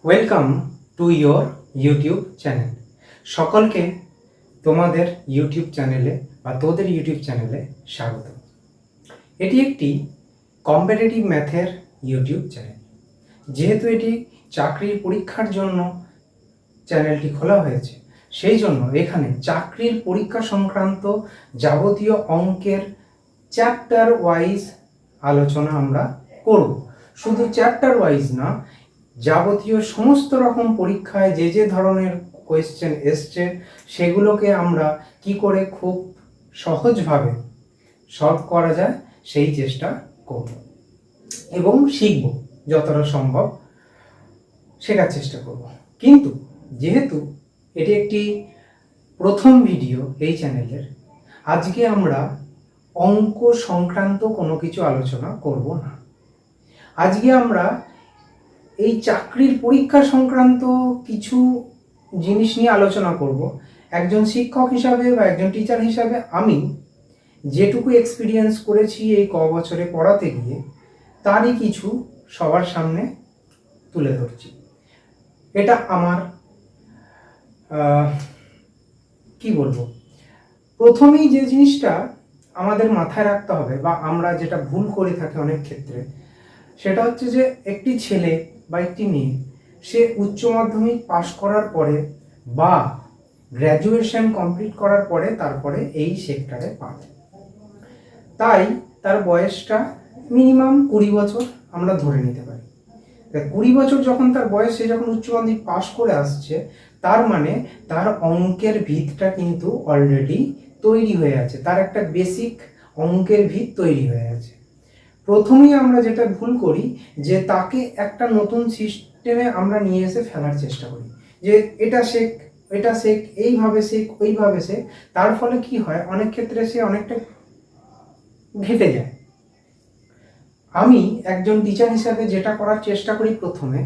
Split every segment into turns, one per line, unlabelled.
Welcome to your YouTube channel. সকলকে তোমাদের YouTube চ্যানেলে বা তোদের ইউটিউব চ্যানেলে স্বাগত। এটি একটি কম্পিটিটিভ ম্যাথের ইউটিউব চ্যানেল। যেহেতু এটি চাকরির পরীক্ষার জন্য চ্যানেলটি খোলা হয়েছে, সেই জন্য এখানে চাকরির পরীক্ষা সংক্রান্ত যাবতীয় অঙ্কের চ্যাপ্টার ওয়াইজ আলোচনা আমরা করব। শুধু চ্যাপ্টার ওয়াইজ না, যাবতীয় সমস্ত রকম পরীক্ষায় যে যে ধরনের কোয়েশ্চেন এসছে সেগুলোকে আমরা কি করে খুব সহজভাবে সলভ করা যায় সেই চেষ্টা করব এবং শিখব, যতটা সম্ভব শেখার চেষ্টা করব। কিন্তু যেহেতু এটি একটি প্রথম ভিডিও এই চ্যানেলের, আজকে আমরা অঙ্ক সংক্রান্ত কোনো কিছু আলোচনা করব না। আজকে আমরা এই চাকরির পরীক্ষা সংক্রান্ত কিছু জিনিস নিয়ে আলোচনা করব। একজন শিক্ষক হিসাবে বা একজন টিচার হিসাবে আমি যেটুকু এক্সপিরিয়েন্স করেছি এই বছরে পড়াতে গিয়ে, তারই কিছু সবার সামনে তুলে ধরছি। এটা আমার কি বলবো, প্রথমেই যে জিনিসটা আমাদের মাথায় রাখতে হবে বা আমরা যেটা ভুল করে থাকি অনেক ক্ষেত্রে, সেটা হচ্ছে যে একটি ছেলে বা একটি মেয়ে সে উচ্চ মাধ্যমিক পাশ করার পরে বা গ্র্যাজুয়েশন কমপ্লিট করার পরে তারপরে এই সেক্টরে পায়। তাই তার বয়সটা মিনিমাম 20 বছর আমরা ধরে নিতে পারি। 20 বছর যখন তার বয়স, সে যখন উচ্চ মাধ্যমিক পাশ করে আসছে, তার মানে তার অঙ্কের ভিতটা কিন্তু অলরেডি তৈরি হয়ে আছে, তার একটা বেসিক অঙ্কের ভিত তৈরি হয়ে আছে। প্রথমেই আমরা যেটা ভুল করি যে তাকে একটা নতুন সিস্টেমে আমরা নিয়ে এসে ফেলার চেষ্টা করি, যে এটা শেখ, এটা শেখ, এইভাবে শেখ, ওইভাবে শেখ। তার ফলে কি হয়, অনেক ক্ষেত্রে সে অনেকটা ঘেটে যায়। আমি একজন টিচার হিসাবে যেটা করার চেষ্টা করি প্রথমে,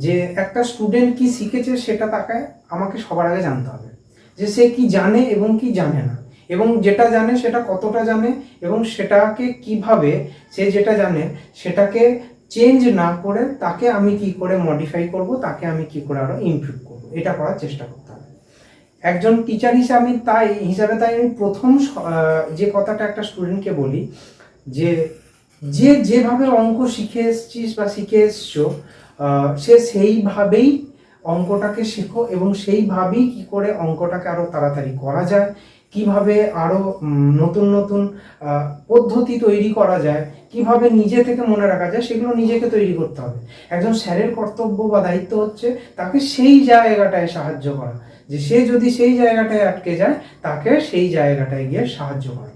যে একটা স্টুডেন্ট কি শিখেছে সেটা তাকে আমাকে সবার আগে জানতে হবে, যে সে কি জানে এবং কি জানে না, এবং যেটা জানে সেটা কতটা জানে, এবং সেটাকে কিভাবে সে যেটা জানে সেটাকে চেঞ্জ না করে তাকে আমি কি করে মডিফাই করব, তাকে আমি কি করে আরো ইমপ্রুভ করব, এটা করার চেষ্টা করতে হবে একজন টিচার হিসাবে। তাই আমি প্রথম যে কথাটা একটা স্টুডেন্টকে বলি, যে যেভাবে অঙ্ক শিখে এসছিস বা শিখে এসছো, সে সেইভাবেই অঙ্কটাকে শেখো এবং সেইভাবেই কি করে অঙ্কটাকে আরো তাড়াতাড়ি করা যায়, কিভাবে আরো নতুন নতুন পদ্ধতি তৈরি করা যায়, কিভাবে নিজে থেকে মনে রাখা যায়, সেগুলো নিজেকে তৈরি করতে হবে। একজন স্যারের কর্তব্য বা দায়িত্ব হচ্ছে তাকে সেই জায়গাটায় সাহায্য করা, যে সে যদি সেই জায়গাটায় আটকে যায় তাকে সেই জায়গাটায় গিয়ে সাহায্য করা।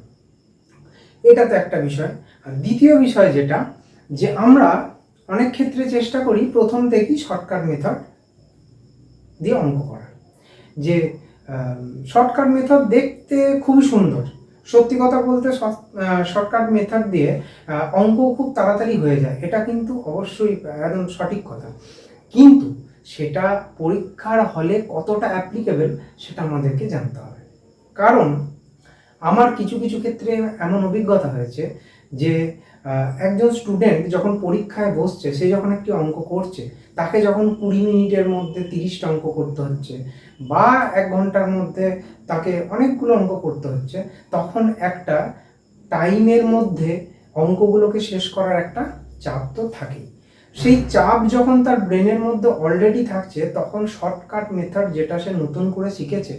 এটা তো একটা বিষয়। আর দ্বিতীয় বিষয় যেটা, যে আমরা অনেক ক্ষেত্রে চেষ্টা করি প্রথম থেকেই শর্টকাট মেথড দিয়ে অঙ্ক করার, যে শর্টকাট মেথড দেখতে খুবই সুন্দর, সত্যি কথা বলতে শর্টকাট মেথড দিয়ে অঙ্ক খুব তাড়াতাড়ি হয়ে যায়, এটা কিন্তু অবশ্যই একদম সঠিক কথা। কিন্তু সেটা পরীক্ষার হলে কতটা অ্যাপ্লিকেবল সেটা আমাদেরকে জানতে হবে। কারণ আমার কিছু কিছু ক্ষেত্রে এমন অভিজ্ঞতা হয়েছে যে একজন স্টুডেন্ট যখন পরীক্ষায় বসছে, সে যখন একটি অঙ্ক করছে, তাকে যখন 20 মিনিটের মধ্যে 30টা অঙ্ক করতে হচ্ছে বা 1 ঘন্টার মধ্যে তাকে অনেকগুলো অঙ্ক করতে হচ্ছে, তখন একটা টাইমের মধ্যে অঙ্কগুলোকে শেষ করার একটা চাপ তো থাকেই। সেই চাপ যখন তার ব্রেনের মধ্যে অলরেডি থাকছে, তখন শর্টকাট মেথড যেটা সে নতুন করে শিখেছে,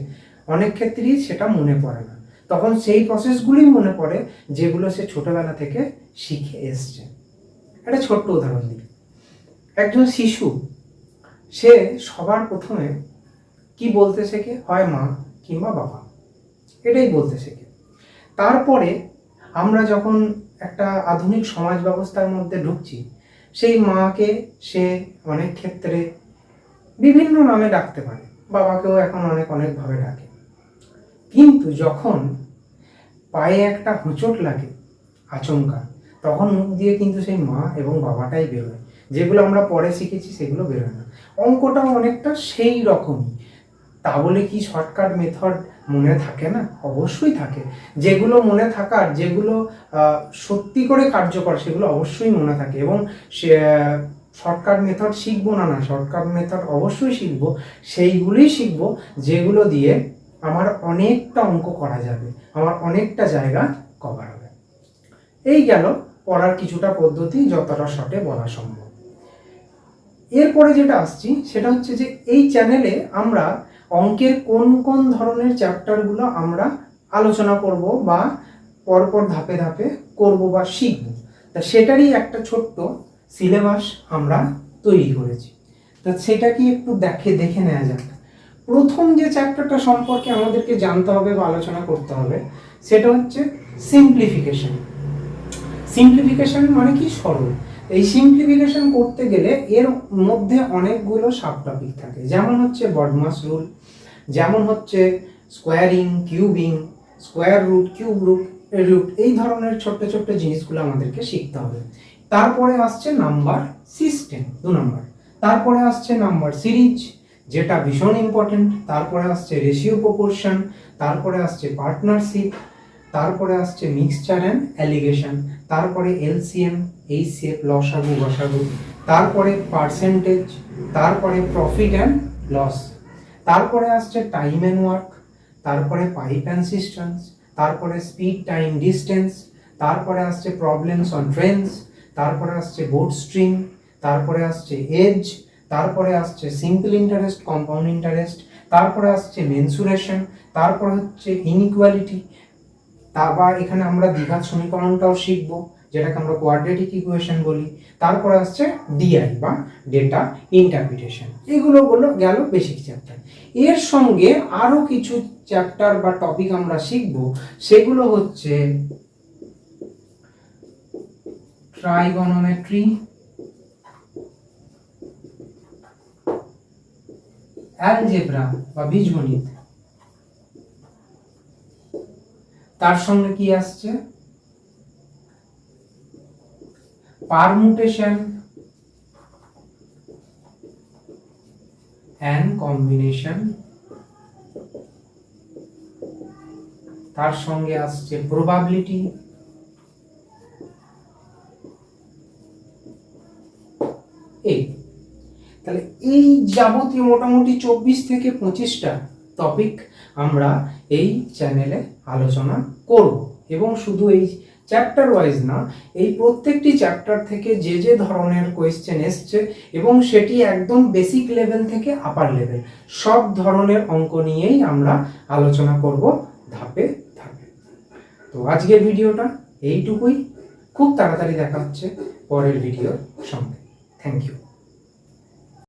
অনেক ক্ষেত্রেই সেটা মনে পড়ে না। তখন সেই প্রসেসগুলোই মনে পড়ে যেগুলো সে ছোটবেলা থেকে শিখে এসছে। একটা ছোট্ট উদাহরণ দিই। একজন শিশু, সে সবার প্রথমে কি বলতে শেখে, হয় মা কিংবা বাবা, এটাই বলতে শেখে। তারপরে আমরা যখন একটা আধুনিক সমাজ ব্যবস্থার মধ্যে ঢুকছি, সেই মাকে সে অনেক ক্ষেত্রে বিভিন্ন নামে ডাকতে পারে, বাবাকেও এখন অনেকভাবে ডাকে। কিন্তু যখন পায়ে একটা হোঁচট লাগে আচমকা, তখন মুখ দিয়ে কিন্তু সেই মা এবং বাবাটাই বেরোয়, যেগুলো আমরা পরে শিখেছি সেগুলো বেরোয় না। অঙ্কটাও অনেকটা সেই রকমই। তা বলে কি শর্টকাট মেথড মনে থাকে না? অবশ্যই থাকে। যেগুলো মনে থাকার, যেগুলো সত্যি করে কার্যকর, সেগুলো অবশ্যই মনে থাকে এবং সে শর্টকাট মেথড শিখবো না, শর্টকাট মেথড অবশ্যই শিখবো, সেইগুলোই শিখবো যেগুলো দিয়ে আমার অনেকটা অঙ্ক করা যাবে, আমার অনেকটা জায়গা কভার হবে। এই গেল পড়ার কিছুটা পদ্ধতি, যতটা শর্টে বলা সম্ভব। এরপরে যেটা আসছি সেটা হচ্ছে যে এই চ্যানেলে আমরা অঙ্কের কোন কোন ধরনের চ্যাপ্টারগুলো আমরা আলোচনা করব বা পরপর ধাপে ধাপে করব বা শিখব, তা সেটারই একটা ছোট্ট সিলেবাস আমরা তৈরি করেছি। তা সেটা কি একটু দেখে নেওয়া যাক। প্রথম যে চ্যাপ্টারটা সম্পর্কে আমাদেরকে জানতে হবে বা আলোচনা করতে হবে সেটা হচ্ছে সিম্পলিফিকেশন। সিম্পলিফিকেশন মানে কি? সরল। এই সিম্পলিফিকেশন করতে গেলে এর মধ্যে অনেকগুলো সাব টপিক থাকে, যেমন হচ্ছে বডমাস রুল, যেমন হচ্ছে squaring, cubing, square root, cube root, এই ধরনের ছোট্ট ছোট্ট জিনিসগুলো আমাদেরকে শিখতে হবে। তারপরে আসছে নাম্বার সিস্টেম 2 নম্বর, তারপরে আসছে নাম্বার সিরিজ যেটা ভীষণ ইম্পর্টেন্ট, তারপরে আসছে রেশিও প্রপোর্শন, তারপরে আসছে পার্টনারশিপ, তারপরে আসছে মিক্সচার অ্যান্ড অ্যালিগেশন, তারপরে এলসিএম, এইচসিএফ, লসাগু, গসাগু, তারপরে পার্সেন্টেজ, তারপরে প্রফিট অ্যান্ড লস, তারপরে আসছে টাইম অ্যান্ড ওয়ার্ক, তারপরে পাইপ অ্যান্ড সিস্টেমস, তারপরে স্পিড, টাইম, ডিস্টেন্স, তারপরে আসছে প্রবলেমস অন ট্রেনস, তারপরে আসছে বোট স্ট্রিম, তারপরে আসছে এজ, তারপরে আসছে সিম্পল ইন্টারেস্ট, কম্পাউন্ড ইন্টারেস্ট, তারপরে আসছে মেনসুরেশন, তারপরে হচ্ছে ইনইকুয়ালিটি, তারপর এখানে আমরা দ্বিঘাত সমীকরণটাও শিখব যেটাকে আমরা কোয়াড্রেটিক ইকুয়েশন বলি, তারপরে আসছে ডিআই বা ডেটা ইন্টারপ্রিটেশন। এগুলো গেল বেসিক চ্যাপ্টার। এর সঙ্গে আরো কিছু চ্যাপ্টার বা টপিক আমরা শিখব, সেগুলো হচ্ছে ট্রাইগোনোমেট্রি, অ্যালজেব্রা বা বীজগণিত, তার সঙ্গে কি আসছে পারমুটেশন অ্যান্ড কম্বিনেশন, তার সঙ্গে আসছে প্রবাবিলিটি, তাহলে এই যাবতীয় মোটামুটি 24 থেকে 25টা টপিক আমরা এই চ্যানেলে আলোচনা করব, এবং শুধু এই চ্যাপ্টার ওয়াইজ না, এই প্রত্যেকটি চ্যাপ্টার থেকে যে যে ধরনের কোয়েশ্চেন এসছে এবং সেটি একদম বেসিক লেভেল থেকে আপার লেভেল সব ধরনের অঙ্ক নিয়েই আমরা আলোচনা করব ধাপে ধাপে। তো আজকের ভিডিওটা এইটুকুই, খুব তাড়াতাড়ি দেখা হচ্ছে পরের ভিডিওর সঙ্গে। Thank you.